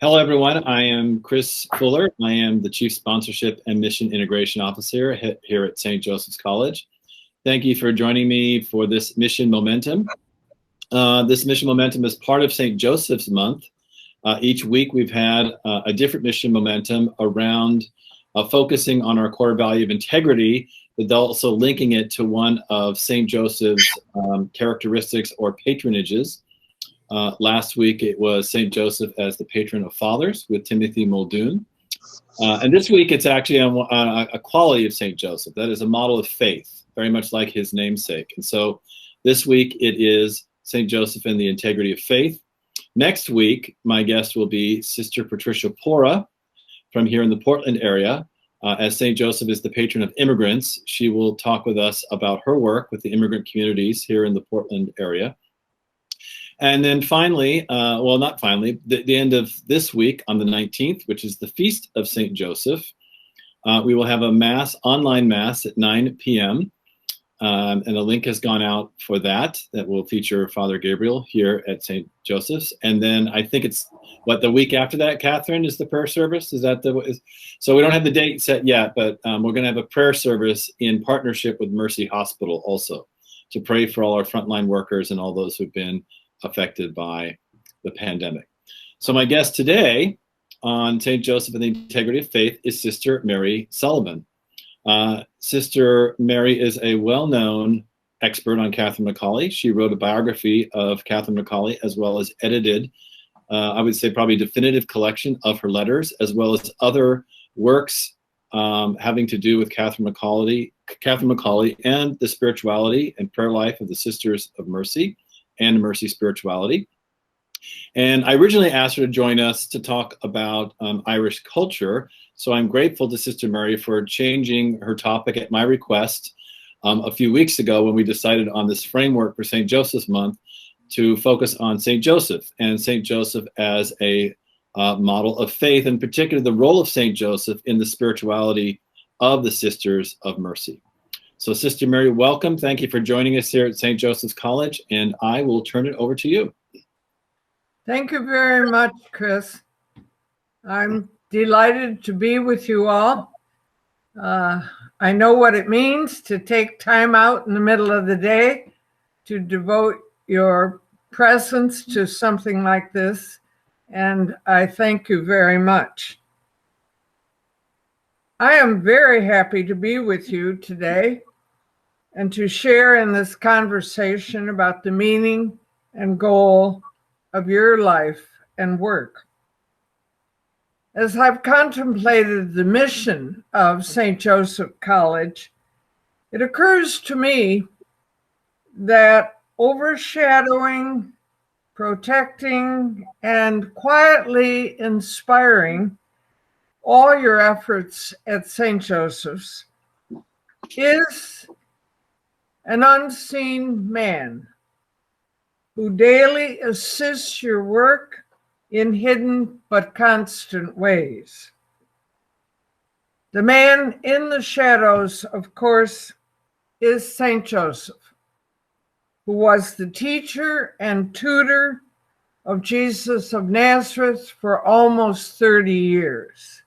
Hello, everyone. I am Chris Fuller. I am the Chief Sponsorship and Mission Integration Officer here at St. Joseph's College. Thank you for joining me for this Mission Momentum. This Mission Momentum is part of St. Joseph's Month. Each week we've had a different Mission Momentum around focusing on our core value of integrity, but also linking it to one of St. Joseph's characteristics or patronages. Last week it was St. Joseph as the patron of fathers with Timothy Muldoon. And this week it's actually a quality of St. Joseph. That is a model of faith, very much like his namesake. And so this week it is St. Joseph and the integrity of faith. Next week, my guest will be Sister Patricia Pora from here in the Portland area. As St. Joseph is the patron of immigrants, she will talk with us about her work with the immigrant communities here in the Portland area. And then finally, well, not finally, the end of this week on the 19th, which is the Feast of St. Joseph, we will have a mass, online mass at 9 p.m. And a link has gone out for that will feature Father Gabriel here at St. Joseph's. And then I think it's, the week after that, Catherine, is the prayer service? Is that so we don't have the date set yet, but we're going to have a prayer service in partnership with Mercy Hospital also to pray for all our frontline workers and all those who've been affected by the pandemic. So my guest today on St. Joseph and the Integrity of Faith is Sister Mary Sullivan. Sister Mary is a well-known expert on Catherine McAuley. She wrote a biography of Catherine McAuley, as well as edited, I would say probably definitive collection of her letters, as well as other works having to do with Catherine McAuley and the spirituality and prayer life of the Sisters of Mercy and Mercy Spirituality. And I originally asked her to join us to talk about Irish culture. So I'm grateful to Sister Mary for changing her topic at my request a few weeks ago when we decided on this framework for St. Joseph's Month to focus on St. Joseph and St. Joseph as a model of faith, in particular the role of St. Joseph in the spirituality of the Sisters of Mercy. So Sister Mary, welcome. Thank you for joining us here at St. Joseph's College, and I will turn it over to you. Thank you very much, Chris. I'm delighted to be with you all. I know what it means to take time out in the middle of the day to devote your presence to something like this, and I thank you very much. I am very happy to be with you today and to share in this conversation about the meaning and goal of your life and work. As I've contemplated the mission of St. Joseph College, it occurs to me that overshadowing, protecting, and quietly inspiring all your efforts at St. Joseph's is an unseen man who daily assists your work in hidden but constant ways. The man in the shadows, of course, is St. Joseph, who was the teacher and tutor of Jesus of Nazareth for almost 30 years.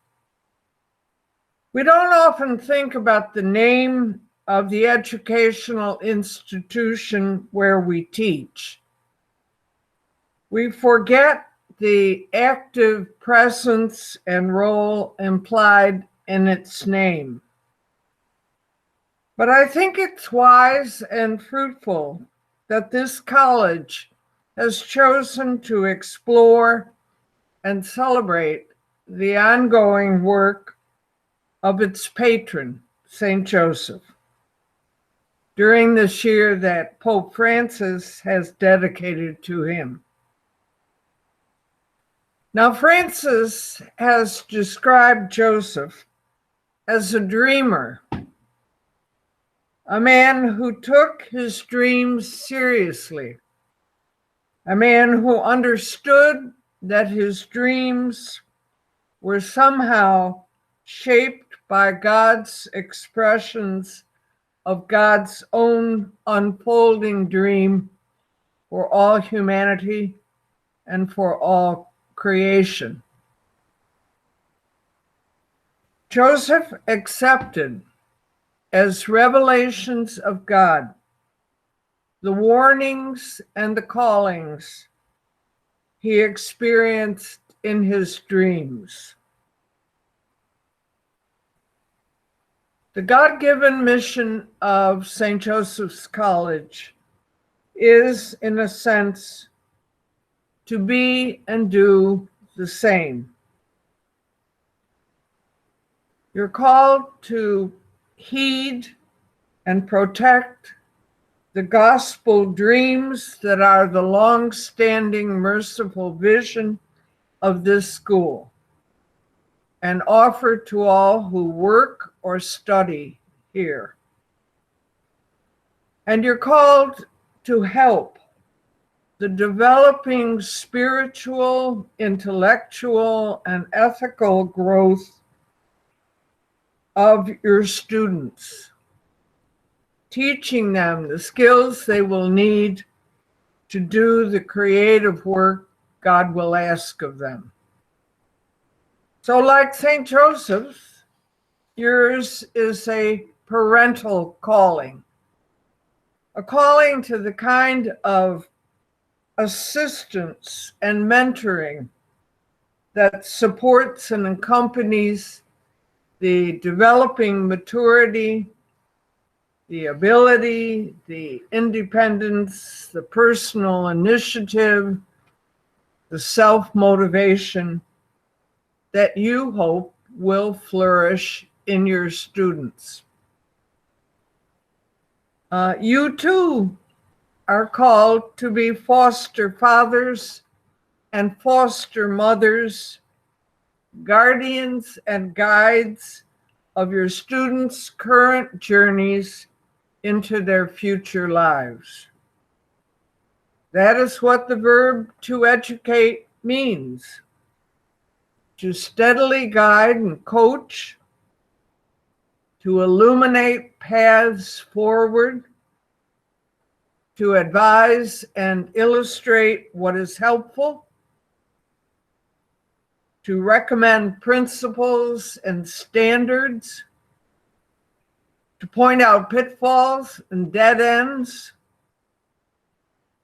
We don't often think about the name of the educational institution where we teach. We forget the active presence and role implied in its name. But I think it's wise and fruitful that this college has chosen to explore and celebrate the ongoing work of its patron, St. Joseph, during this year that Pope Francis has dedicated to him. Now, Francis has described Joseph as a dreamer, a man who took his dreams seriously, a man who understood that his dreams were somehow shaped by God's expressions of God's own unfolding dream for all humanity and for all creation. Joseph accepted as revelations of God the warnings and the callings he experienced in his dreams. The God-given mission of St. Joseph's College is, in a sense, to be and do the same. You're called to heed and protect the gospel dreams that are the long-standing merciful vision of this school, and offer to all who work or study here. And you're called to help the developing spiritual, intellectual, and ethical growth of your students, teaching them the skills they will need to do the creative work God will ask of them. So like St. Joseph's, yours is a parental calling, a calling to the kind of assistance and mentoring that supports and accompanies the developing maturity, the ability, the independence, the personal initiative, the self-motivation that you hope will flourish in your students. You too are called to be foster fathers and foster mothers, guardians and guides of your students' current journeys into their future lives. That is what the verb to educate means: to steadily guide and coach, to illuminate paths forward, to advise and illustrate what is helpful, to recommend principles and standards, to point out pitfalls and dead ends,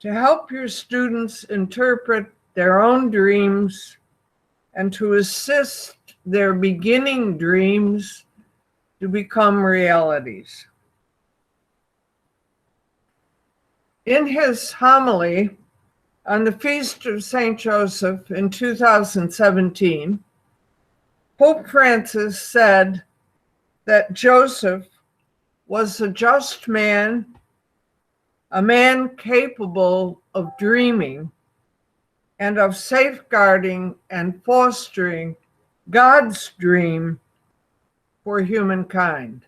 to help your students interpret their own dreams, and to assist their beginning dreams to become realities. In his homily on the Feast of St. Joseph in 2017, Pope Francis said that Joseph was a just man, a man capable of dreaming and of safeguarding and fostering God's dream for humankind.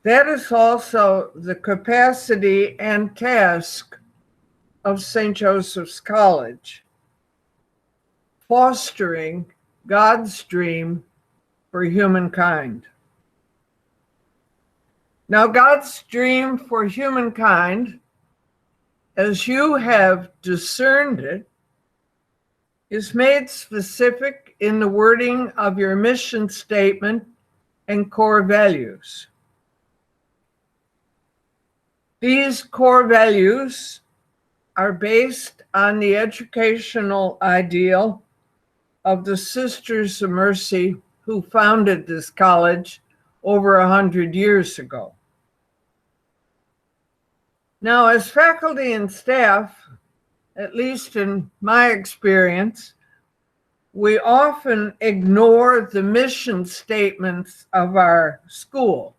That is also the capacity and task of St. Joseph's College, fostering God's dream for humankind. Now, God's dream for humankind, as you have discerned it, is made specific in the wording of your mission statement and core values. These core values are based on the educational ideal of the Sisters of Mercy who founded this college over 100 years ago. Now, as faculty and staff, at least in my experience, we often ignore the mission statements of our school.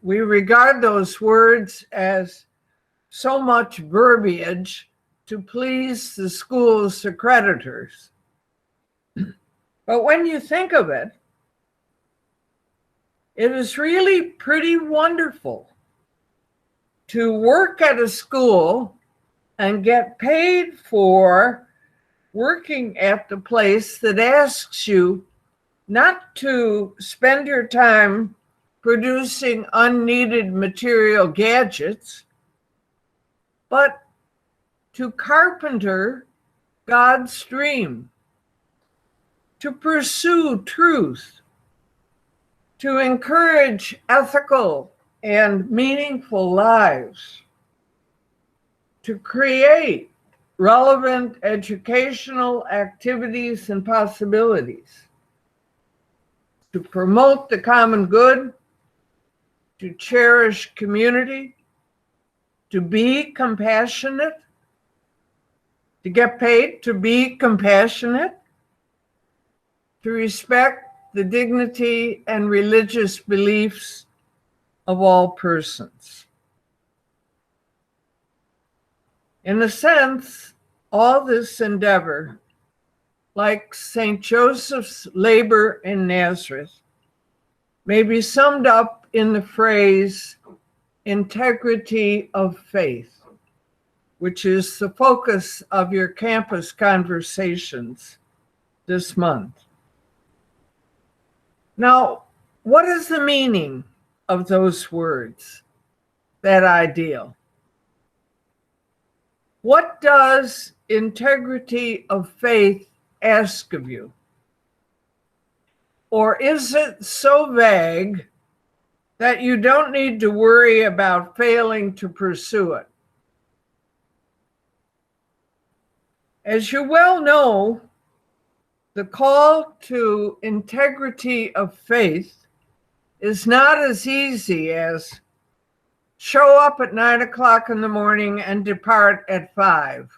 We regard those words as so much verbiage to please the school's accreditors. But when you think of it, it is really pretty wonderful to work at a school and get paid for working at the place that asks you not to spend your time producing unneeded material gadgets, but to carpenter God's dream, to pursue truth, to encourage ethical and meaningful lives, to create relevant educational activities and possibilities, to promote the common good, to cherish community, to be compassionate, to get paid to be compassionate, to respect the dignity and religious beliefs of all persons. In a sense, all this endeavor, like St. Joseph's labor in Nazareth, may be summed up in the phrase integrity of faith, which is the focus of your campus conversations this month. Now, what is the meaning of those words, that ideal? What does integrity of faith ask of you? Or is it so vague that you don't need to worry about failing to pursue it? As you well know, the call to integrity of faith is not as easy as show up at 9 o'clock in the morning and depart at 5,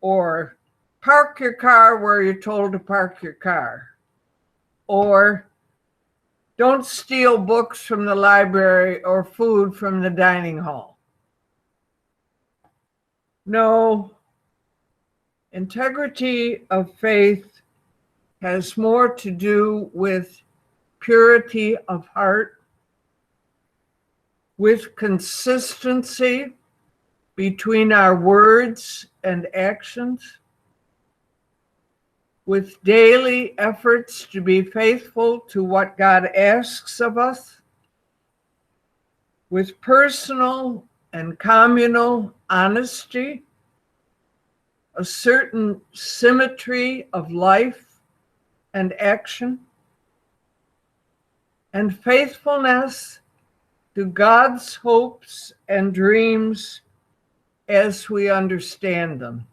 or park your car where you're told to park your car, or don't steal books from the library or food from the dining hall. No, integrity of faith has more to do with purity of heart, with consistency between our words and actions, with daily efforts to be faithful to what God asks of us, with personal and communal honesty, a certain symmetry of life and action, and faithfulness to God's hopes and dreams as we understand them.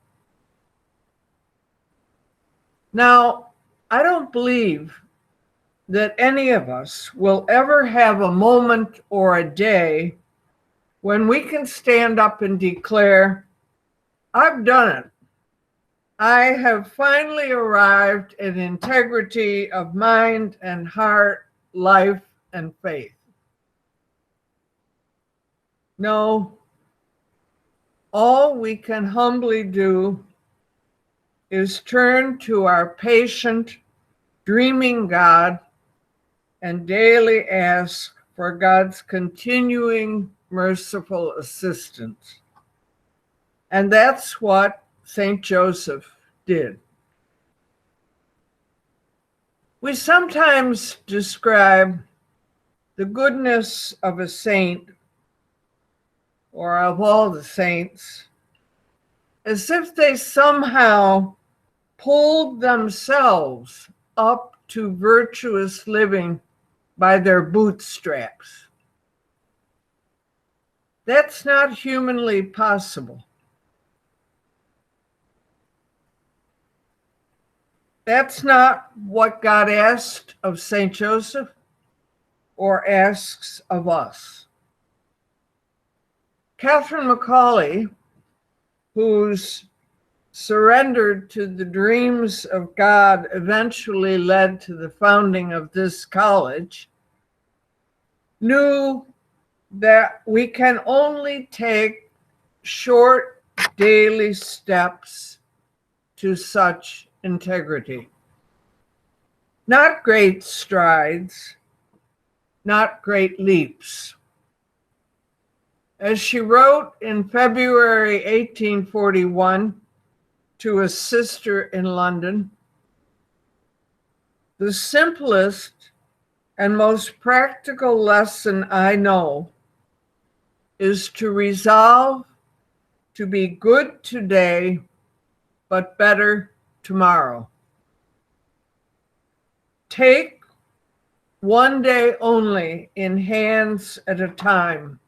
Now, I don't believe that any of us will ever have a moment or a day when we can stand up and declare, I've done it. I have finally arrived at integrity of mind and heart, life and faith. No, all we can humbly do is turn to our patient, dreaming God and daily ask for God's continuing merciful assistance. And that's what St. Joseph did. We sometimes describe the goodness of a saint or of all the saints as if they somehow pulled themselves up to virtuous living by their bootstraps. That's not humanly possible. That's not what God asked of St. Joseph or asks of us. Catherine McAuley, whose surrendered to the dreams of God eventually led to the founding of this college, knew that we can only take short daily steps to such integrity. Not great strides, not great leaps. As she wrote in February 1841 to a sister in London, the simplest and most practical lesson I know is to resolve to be good today, but better tomorrow. Take one day only in hands at a time,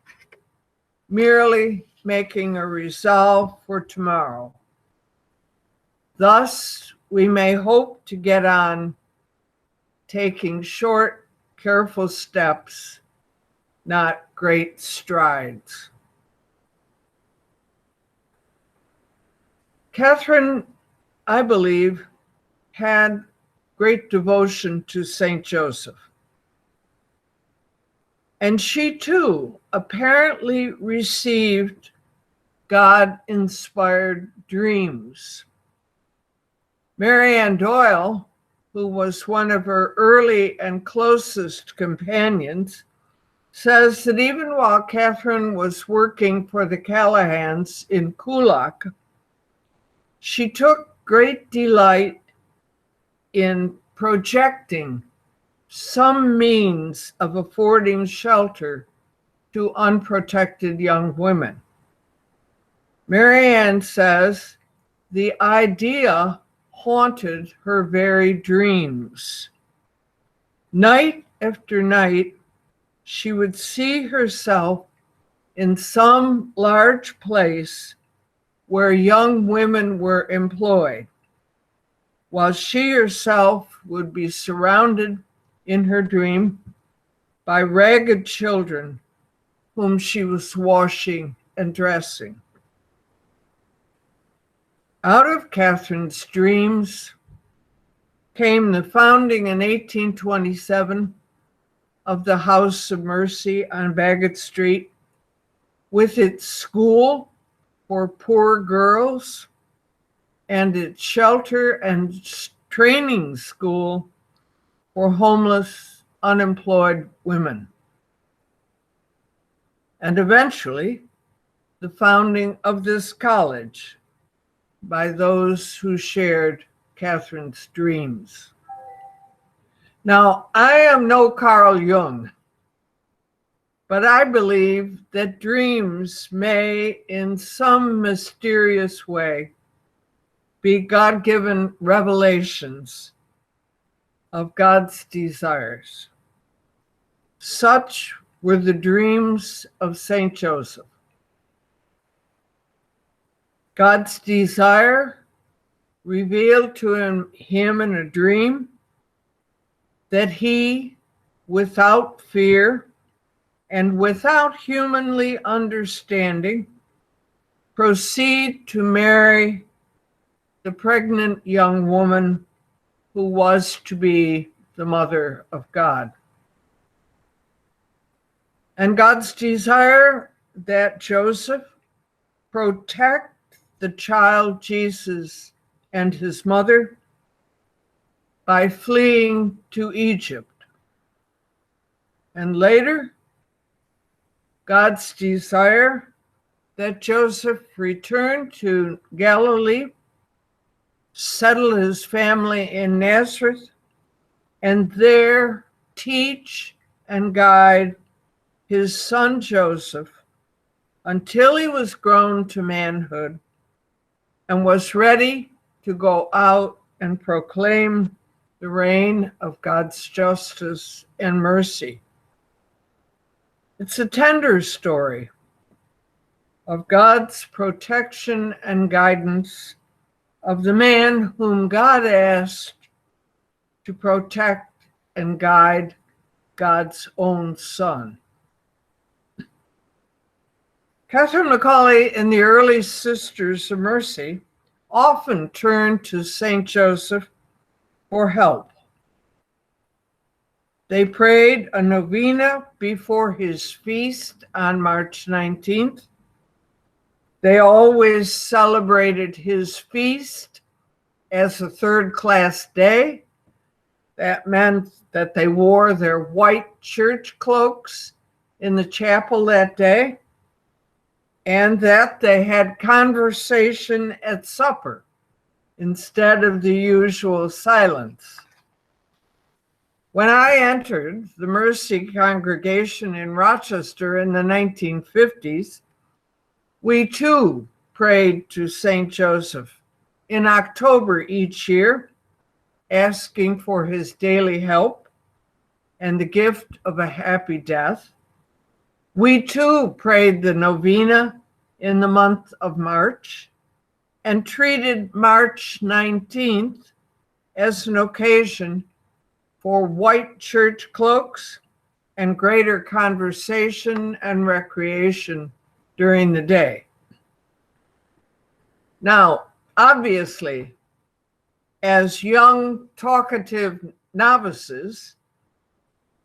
merely making a resolve for tomorrow. Thus, we may hope to get on, taking short, careful steps, not great strides. Catherine, I believe, had great devotion to Saint Joseph. And she too apparently received God-inspired dreams. Marianne Doyle, who was one of her early and closest companions, says that even while Catherine was working for the Callahans in Kulak, she took great delight in projecting some means of affording shelter to unprotected young women. Marianne says the idea haunted her very dreams. Night after night, she would see herself in some large place where young women were employed, while she herself would be surrounded in her dream by ragged children whom she was washing and dressing. Out of Catherine's dreams came the founding in 1827 of the House of Mercy on Bagot Street, with its school for poor girls and its shelter and training school for homeless, unemployed women. And eventually, the founding of this college by those who shared Catherine's dreams. Now, I am no Carl Jung, but I believe that dreams may, in some mysterious way, be God-given revelations of God's desires. Such were the dreams of Saint Joseph. God's desire revealed to him in a dream that he, without fear and without humanly understanding, proceed to marry the pregnant young woman who was to be the mother of God. And God's desire that Joseph protect the child Jesus and his mother by fleeing to Egypt. And later, God's desire that Joseph return to Galilee, settle his family in Nazareth, and there teach and guide his son Joseph until he was grown to manhood and was ready to go out and proclaim the reign of God's justice and mercy. It's a tender story of God's protection and guidance of the man whom God asked to protect and guide God's own son. Catherine McAuley and the early Sisters of Mercy often turned to Saint Joseph for help. They prayed a novena before his feast on March 19th. They always celebrated his feast as a third-class day. That meant that they wore their white church cloaks in the chapel that day, and that they had conversation at supper instead of the usual silence. When I entered the Mercy congregation in Rochester in the 1950s, we too prayed to Saint Joseph in October each year asking for his daily help and the gift of a happy death. We too prayed the novena in the month of March and treated March 19th as an occasion for white church cloaks and greater conversation and recreation during the day. Now, obviously, as young, talkative novices,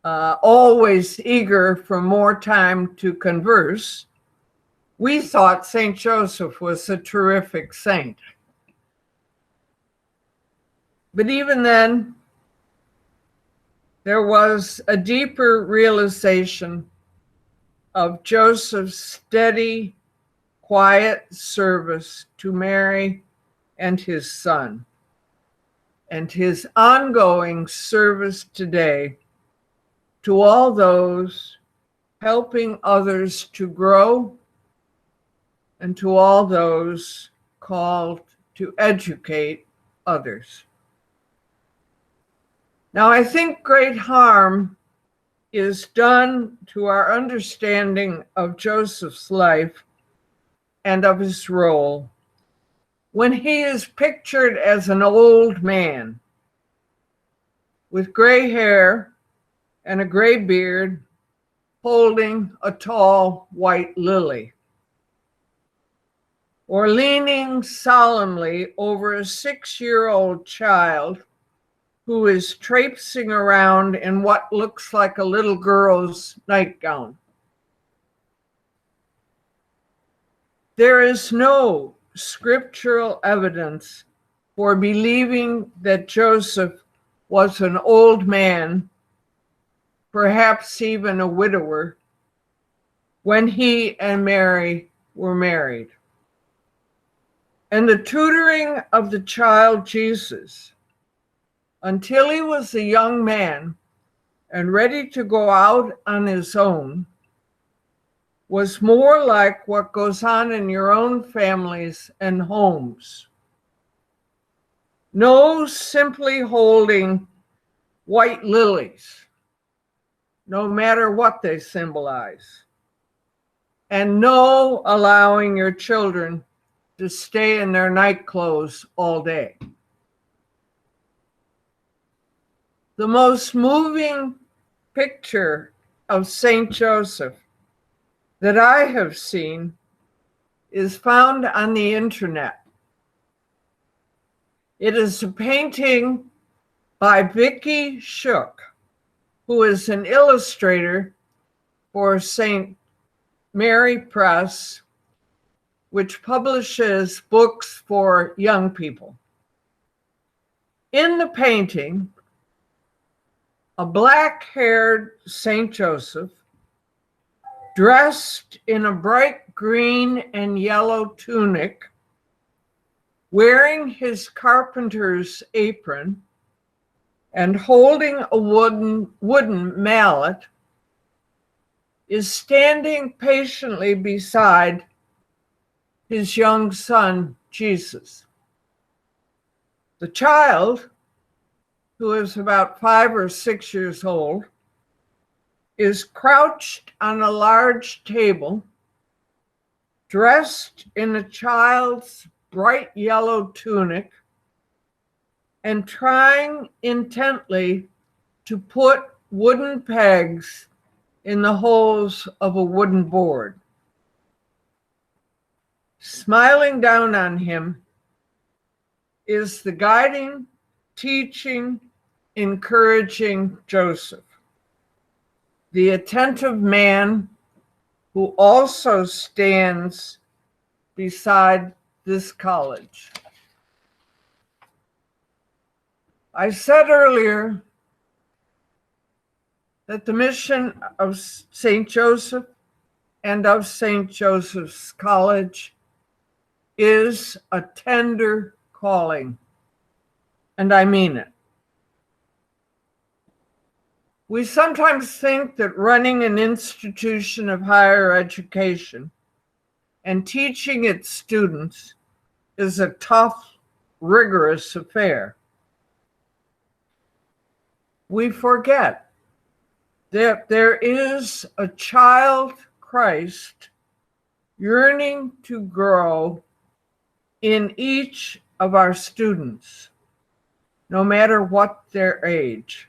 always eager for more time to converse, we thought St. Joseph was a terrific saint. But even then, there was a deeper realization of Joseph's steady, quiet service to Mary and his son, and his ongoing service today to all those helping others to grow and to all those called to educate others. Now, I think great harm is done to our understanding of Joseph's life and of his role when he is pictured as an old man with gray hair and a gray beard holding a tall white lily, or leaning solemnly over a 6-year-old child who is traipsing around in what looks like a little girl's nightgown. There is no scriptural evidence for believing that Joseph was an old man, perhaps even a widower, when he and Mary were married. And the tutoring of the child Jesus until he was a young man and ready to go out on his own was more like what goes on in your own families and homes. No simply holding white lilies, no matter what they symbolize, and no allowing your children to stay in their night clothes all day. The most moving picture of St. Joseph that I have seen is found on the internet. It is a painting by Vicky Shook, who is an illustrator for St. Mary Press, which publishes books for young people. In the painting, a black-haired St. Joseph, dressed in a bright green and yellow tunic, wearing his carpenter's apron, and holding a wooden mallet, is standing patiently beside his young son, Jesus. The child, who is about 5 or 6 years old, is crouched on a large table, dressed in a child's bright yellow tunic, and trying intently to put wooden pegs in the holes of a wooden board. Smiling down on him is the guiding, teaching, encouraging Joseph, the attentive man who also stands beside this college. I said earlier that the mission of St. Joseph and of St. Joseph's College is a tender calling, and I mean it. We sometimes think that running an institution of higher education and teaching its students is a tough, rigorous affair. we forget that there is a child Christ yearning to grow in each of our students, no matter what their age.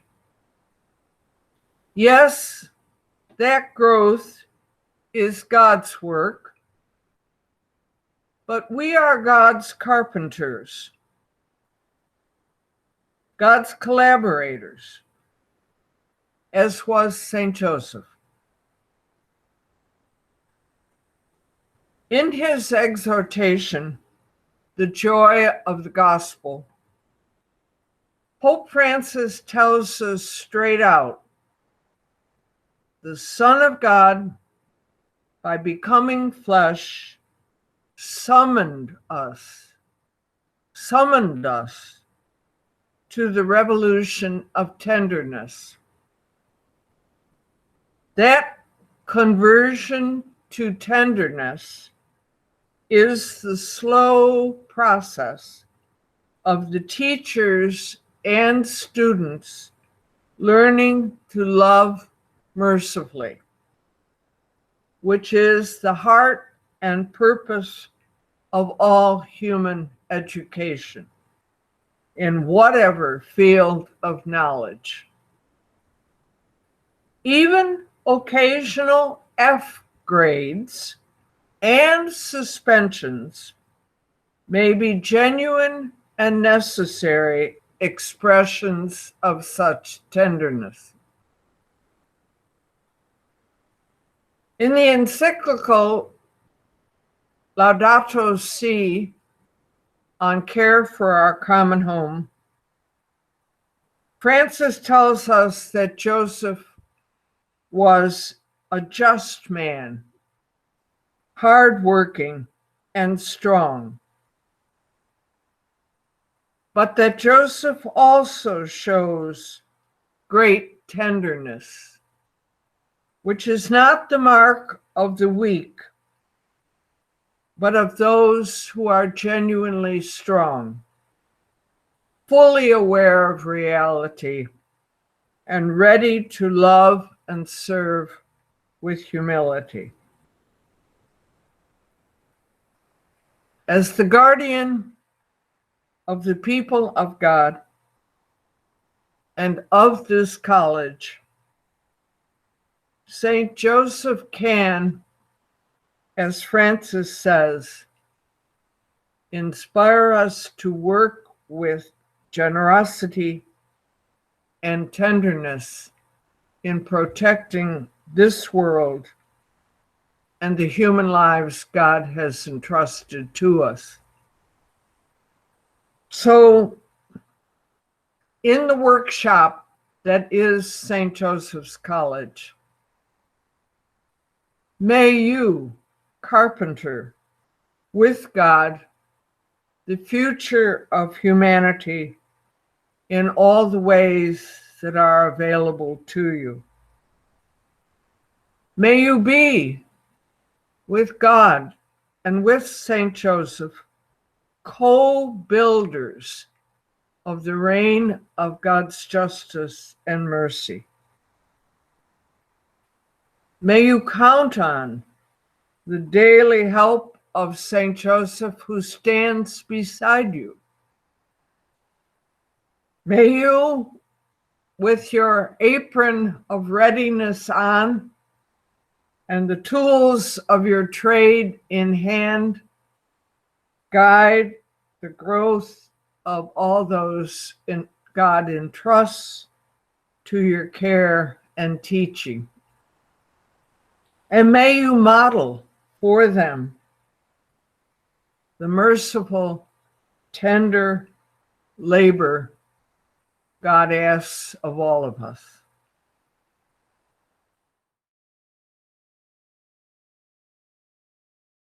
Yes, that growth is God's work, but we are God's carpenters, God's collaborators, as was St. Joseph. In his exhortation, The Joy of the Gospel, Pope Francis tells us straight out, the Son of God, by becoming flesh, summoned us to the revolution of tenderness. That conversion to tenderness is the slow process of the teachers and students learning to love mercifully, which is the heart and purpose of all human education in whatever field of knowledge. Even occasional F grades and suspensions may be genuine and necessary expressions of such tenderness. In the encyclical Laudato Si on care for our common home, Francis tells us that Joseph was a just man, hardworking and strong, but that Joseph also shows great tenderness, which is not the mark of the weak, but of those who are genuinely strong, fully aware of reality, and ready to love and serve with humility. As the guardian of the people of God and of this college, St. Joseph can, as Francis says, inspire us to work with generosity and tenderness in protecting this world and the human lives God has entrusted to us. So, in the workshop that is St. Joseph's College, may you, carpenter, with God, the future of humanity in all the ways that are available to you. May you be, with God and with St. Joseph, co-builders of the reign of God's justice and mercy. May you count on the daily help of St. Joseph who stands beside you. May you, with your apron of readiness on and the tools of your trade in hand, guide the growth of all those God entrusts to your care and teaching. And may you model for them the merciful, tender labor God asks of all of us.